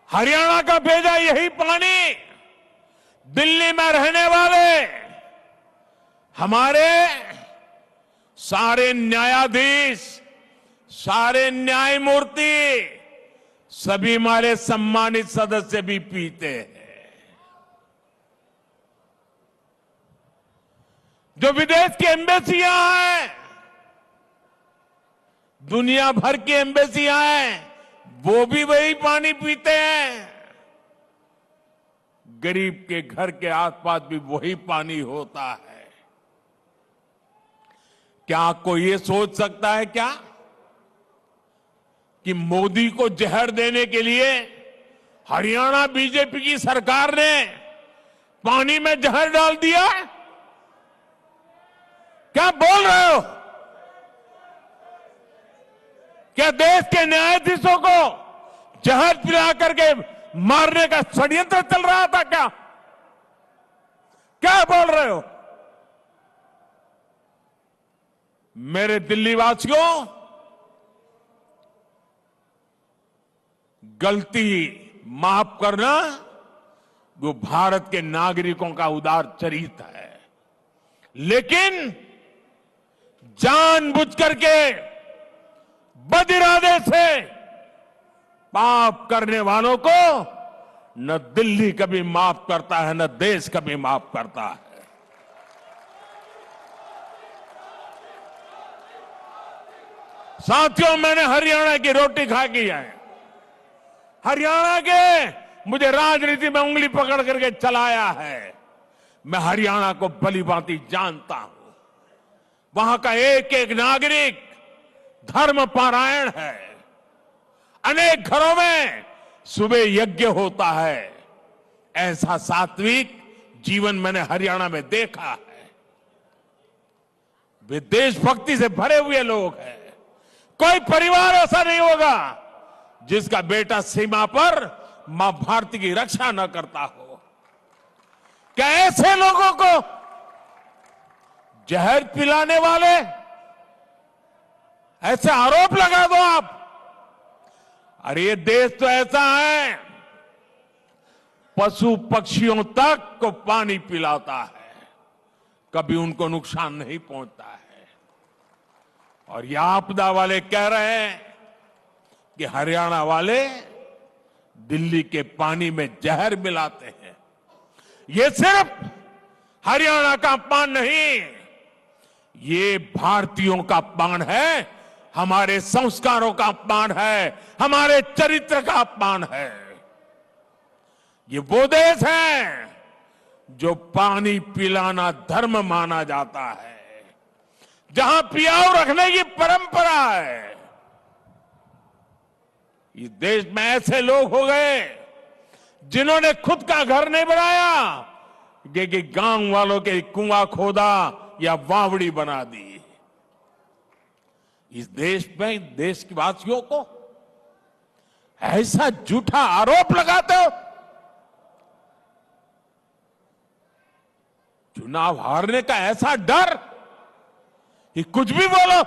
हरियाणा का भेजा यही पानी दिल्ली में रहने वाले हमारे सारे न्यायाधीश, सारे न्यायमूर्ति, सभी हमारे सम्मानित सदस्य भी पीते हैं। जो विदेश की एम्बेसियां हैं, दुनिया भर की एम्बेसियां हैं, वो भी वही पानी पीते हैं। गरीब के घर के आसपास भी वही पानी होता है। क्या कोई ये सोच सकता है क्या कि मोदी को जहर देने के लिए हरियाणा बीजेपी की सरकार ने पानी में जहर डाल दिया? क्या बोल रहे हो? क्या देश के न्यायाधीशों को जहर पिला करके मारने का षड्यंत्र चल रहा था क्या? क्या बोल रहे हो? मेरे दिल्ली वासियों, गलती माफ करना वो भारत के नागरिकों का उदार चरित्र है, लेकिन जानबूझ करके बद इरादे से पाप करने वालों को न दिल्ली कभी माफ करता है, न देश कभी माफ करता है। साथियों, मैंने हरियाणा की रोटी खा की है। हरियाणा के मुझे राजनीति में उंगली पकड़ करके चलाया है। मैं हरियाणा को भली भांति जानता हूं। वहां का एक एक नागरिक धर्म पारायण है। अनेक घरों में सुबह यज्ञ होता है। ऐसा सात्विक जीवन मैंने हरियाणा में देखा है। वे देशभक्ति से भरे हुए लोग हैं। कोई परिवार ऐसा नहीं होगा जिसका बेटा सीमा पर मां भारती की रक्षा न करता हो। क्या ऐसे लोगों को जहर पिलाने वाले ऐसे आरोप लगा दो आप? अरे ये देश तो ऐसा है, पशु पक्षियों तक को पानी पिलाता है, कभी उनको नुकसान नहीं पहुंचता है। और ये आपदा वाले कह रहे हैं कि हरियाणा वाले दिल्ली के पानी में जहर मिलाते हैं। ये सिर्फ हरियाणा का अपमान नहीं, ये भारतीयों का अपमान है, हमारे संस्कारों का अपमान है, हमारे चरित्र का अपमान है। ये वो देश है जो पानी पिलाना धर्म माना जाता है, जहां पियाऊ रखने की परंपरा है। इस देश में ऐसे लोग हो गए जिन्होंने खुद का घर नहीं बनाया, कि गांव वालों के कुआं खोदा या वावड़ी बना दी। इस देश में देश के वासियों को ऐसा झूठा आरोप लगाते हो। चुनाव हारने का ऐसा डर कि कुछ भी बोलो।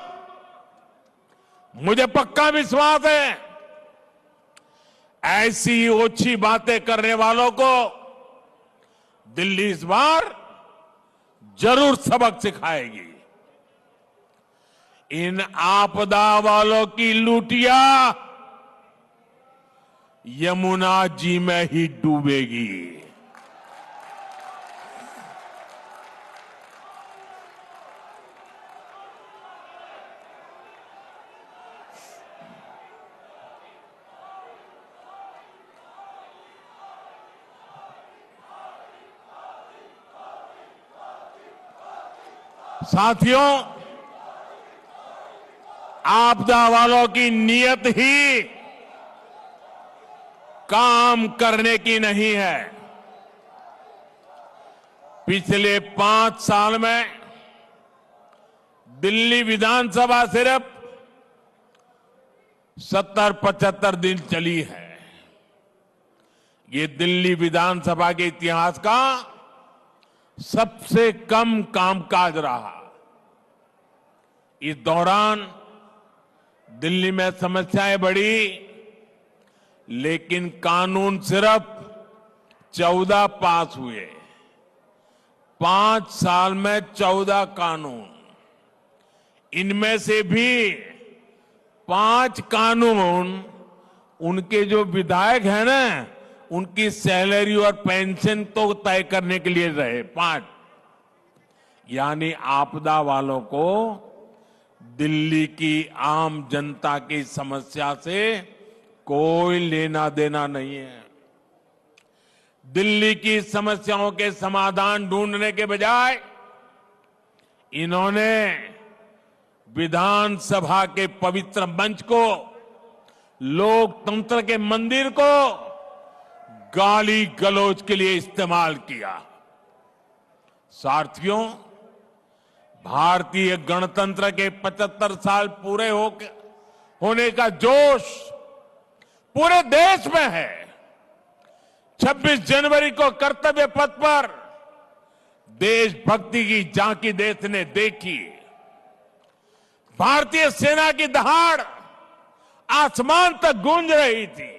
मुझे पक्का विश्वास है ऐसी ओछी बातें करने वालों को दिल्ली इस बार जरूर सबक सिखाएगी। इन आपदा वालों की लूटिया यमुना जी में ही डूबेगी। साथियों, आपदा वालों की नीयत ही काम करने की नहीं है। पिछले 5 साल में दिल्ली विधानसभा सिर्फ 70-75 दिन चली है। ये दिल्ली विधानसभा के इतिहास का सबसे कम कामकाज रहा। इस दौरान दिल्ली में समस्याएं बढ़ी, लेकिन कानून सिर्फ 14 पास हुए। 5 साल में 14 कानून, इनमें से भी 5 कानून उनके जो विधायक हैं ना, उनकी सैलरी और पेंशन तो तय करने के लिए रहे। 5 यानी आपदा वालों को दिल्ली की आम जनता की समस्या से कोई लेना देना नहीं है। दिल्ली की समस्याओं के समाधान ढूंढने के बजाय इन्होंने विधानसभा के पवित्र मंच को, लोकतंत्र के मंदिर को गाली गलौज के लिए इस्तेमाल किया। साथियों, भारतीय गणतंत्र के 75 साल पूरे होने का जोश पूरे देश में है। 26 जनवरी को कर्तव्य पथ पर देशभक्ति की झांकी देश ने देखी। भारतीय सेना की दहाड़ आसमान तक गूंज रही थी।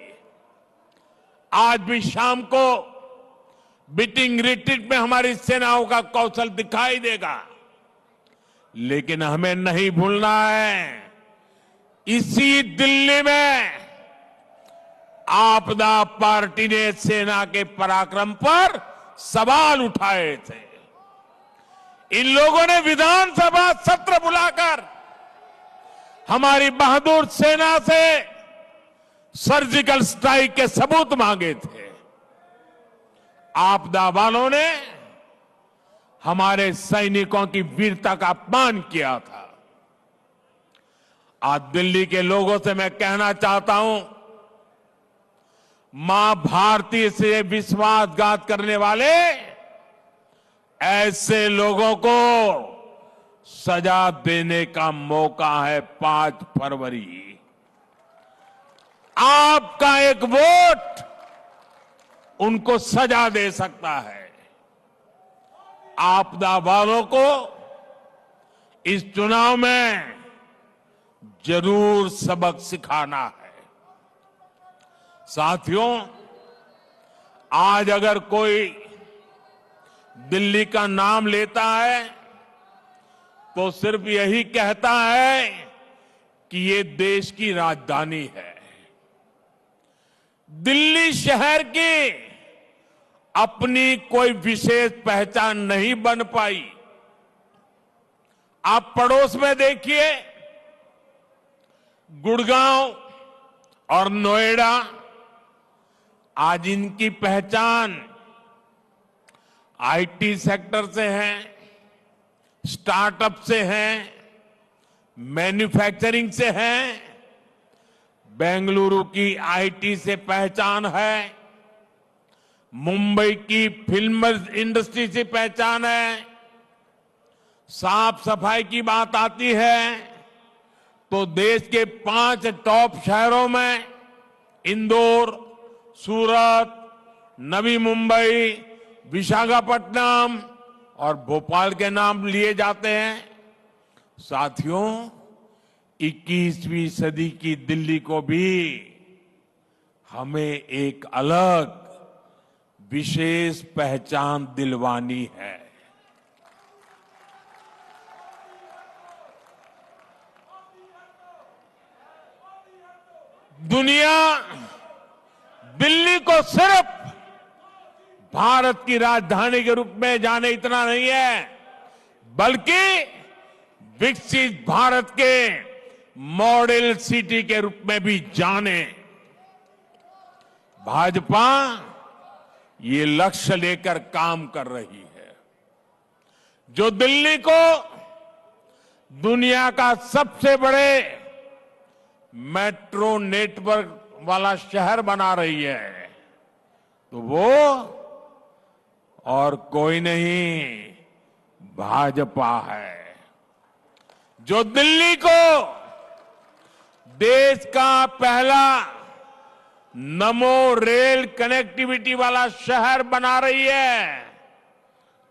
आज भी शाम को बीटिंग रिट्रीट में हमारी सेनाओं का कौशल दिखाई देगा, लेकिन हमें नहीं भूलना है, इसी दिल्ली में आपदा पार्टी ने सेना के पराक्रम पर सवाल उठाए थे। इन लोगों ने विधानसभा सत्र बुलाकर हमारी बहादुर सेना से सर्जिकल स्ट्राइक के सबूत मांगे थे। आपदा वालों ने हमारे सैनिकों की वीरता का अपमान किया था। आज दिल्ली के लोगों से मैं कहना चाहता हूं, मां भारती से विश्वासघात करने वाले ऐसे लोगों को सजा देने का मौका है 5 फरवरी। आपका एक वोट उनको सजा दे सकता है। आपदा वालों को इस चुनाव में जरूर सबक सिखाना है। साथियों, आज अगर कोई दिल्ली का नाम लेता है तो सिर्फ यही कहता है कि ये देश की राजधानी है। दिल्ली शहर की अपनी कोई विशेष पहचान नहीं बन पाई। आप पड़ोस में देखिए, गुड़गांव और नोएडा, आज इनकी पहचान आईटी सेक्टर से है, स्टार्टअप से है, मैन्युफैक्चरिंग से है। बेंगलुरु की आईटी से पहचान है, मुंबई की फिल्म इंडस्ट्री से पहचान है। साफ सफाई की बात आती है तो देश के 5 टॉप शहरों में इंदौर, सूरत, नवी मुंबई, विशाखापट्टनम और भोपाल के नाम लिए जाते हैं। साथियों, 21वीं सदी की दिल्ली को भी हमें एक अलग विशेष पहचान दिलवानी है। दुनिया दिल्ली को सिर्फ भारत की राजधानी के रूप में जाने इतना नहीं है, बल्कि विकसित भारत के मॉडल सिटी के रूप में भी जाने। भाजपा ये लक्ष्य लेकर काम कर रही है, जो दिल्ली को दुनिया का सबसे बड़े मेट्रो नेटवर्क वाला शहर बना रही है। तो वो और कोई नहीं, भाजपा है, जो दिल्ली को देश का पहला नमो रेल कनेक्टिविटी वाला शहर बना रही है।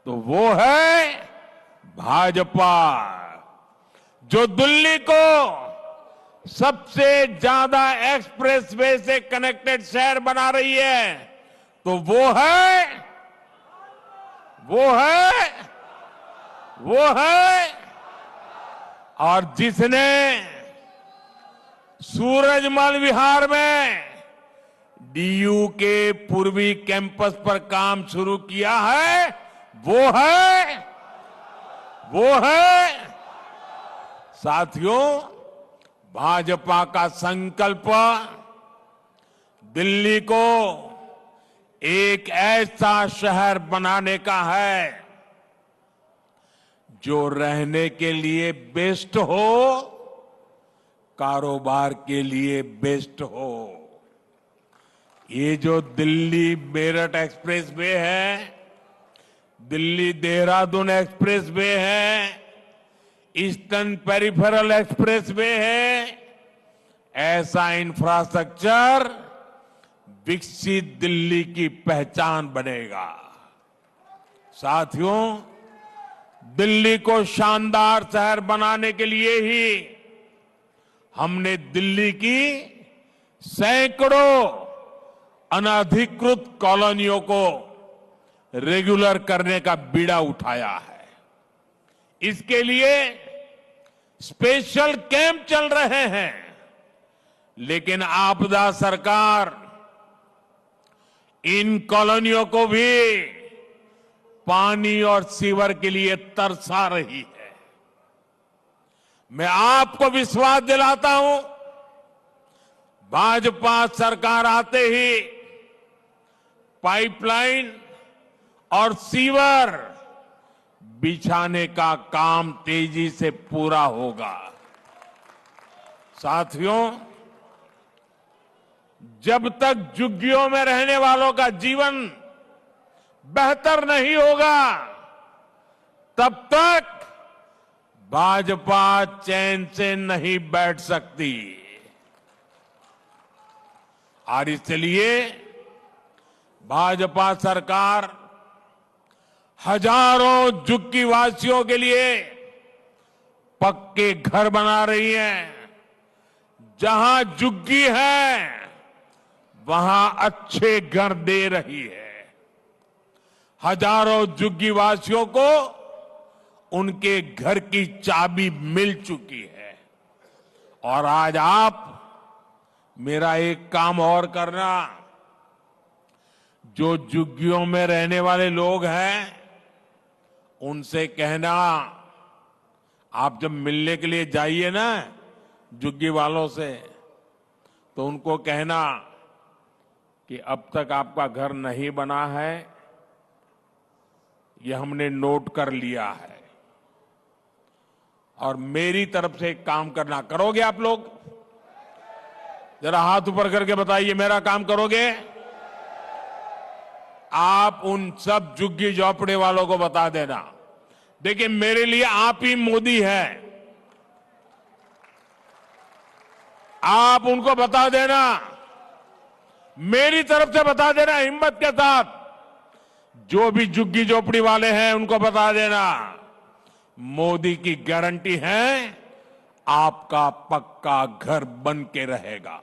तो वो है भाजपा, जो दिल्ली को सबसे ज्यादा एक्सप्रेसवे से कनेक्टेड शहर बना रही है, तो वो है और जिसने सूरजमल विहार में डीयू के पूर्वी कैंपस पर काम शुरू किया है, वो है साथियों, भाजपा का संकल्प दिल्ली को एक ऐसा शहर बनाने का है जो रहने के लिए बेस्ट हो, कारोबार के लिए बेस्ट हो। ये जो दिल्ली मेरठ एक्सप्रेस वे है, दिल्ली देहरादून एक्सप्रेस वे है, ईस्टर्न पेरिफेरल एक्सप्रेस वे है, ऐसा इंफ्रास्ट्रक्चर विकसित दिल्ली की पहचान बनेगा। साथियों, दिल्ली को शानदार शहर बनाने के लिए ही हमने दिल्ली की सैकड़ों अनधिकृत कॉलोनियों को रेगुलर करने का बीड़ा उठाया है। इसके लिए स्पेशल कैंप चल रहे हैं, लेकिन आपदा सरकार इन कॉलोनियों को भी पानी और सीवर के लिए तरसा रही है। मैं आपको विश्वास दिलाता हूं, भाजपा सरकार आते ही पाइपलाइन और सीवर बिछाने का काम तेजी से पूरा होगा। साथियों, जब तक झुग्गियों में रहने वालों का जीवन बेहतर नहीं होगा, तब तक भाजपा चैन से नहीं बैठ सकती। और इसलिए भाजपा सरकार हजारों झुग्गी वासियों के लिए पक्के घर बना रही है। जहां झुग्गी है, वहां अच्छे घर दे रही है। हजारों झुग्गी वासियों को उनके घर की चाबी मिल चुकी है। और आज आप मेरा एक काम और करना, जो झुग्गियों में रहने वाले लोग हैं, उनसे कहना, आप जब मिलने के लिए जाइए ना झुग्गी वालों से, तो उनको कहना कि अब तक आपका घर नहीं बना है, ये हमने नोट कर लिया है। और मेरी तरफ से एक काम करना, करोगे आप लोग? जरा हाथ ऊपर करके बताइए, मेरा काम करोगे? आप उन सब झुग्गी झोपड़े वालों को बता देना, देखिए मेरे लिए आप ही मोदी है। आप उनको बता देना, मेरी तरफ से बता देना हिम्मत के साथ। जो भी झुग्गी झोपड़ी वाले हैं उनको बता देना, मोदी की गारंटी है आपका पक्का घर बन के रहेगा।